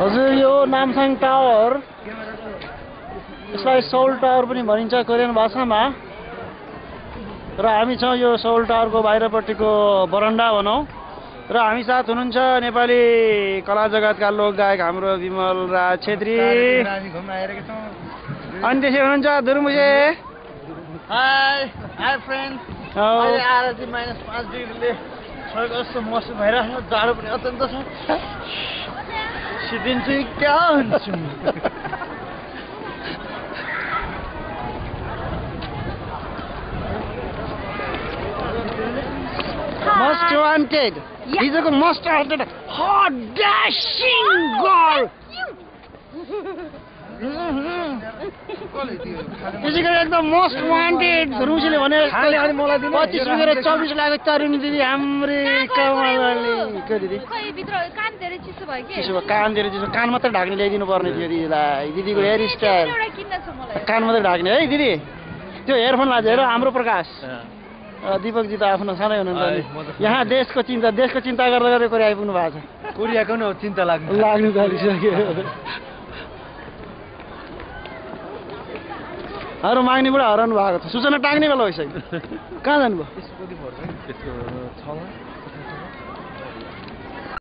हजुर यो नामसाङ टावर यसलाई सोल टावर पनि भनिन्छ कोरियन भाषामा र हामी छौँ यो सोल टावरको बाहिरपट्टिको बरन्डा भनौँ र हामी साथ हुनुहुन्छ नेपाली कला जगतका लोक गायक हाम्रो विमल राज छेत्री अनि त्यसै हुनुहुन्छ दुर्मुसे हाई हाई फ्रेन्ड अहिले आएर चाहिँ -5 डिग्रीले सडक कस्तो मौसम भइरहेको छ जाडो पनि अत्यन्त छ सिदिन्छु क्या हुन्छु Most wanted. He's a most wanted. Hot dashing girl. त्यसै गरी एकदम मोस्ट वान्टेड रुसीले भने 25 रुपियाँ र 24 लाख तरुनी दिदी हाम्रै कमलको दिदी चिसो कान धेरै चिसो कान मात्रै ढाक्ने ल्याइदिनु पर्ने थियो दिदीलाई दिदीको हेयर स्टाइल कान मात्रै ढाक्ने है दिदी त्यो हेयरफोन लाजेर हाम्रो प्रकाश दीपक जी त आफ्नो सानै हुनुहुन्छ नि यहाँ देशको चिन्ता गर्दा गर्दै कोरिया आइपुग्नु भएको छ कोरियाको न चिन्ता लाग्नु थालिसक्यो अरू माग्ने बुढा हराउनु भएको छ सूचना टाग्ने बेला भइसक्यो कहाँ जानुभयो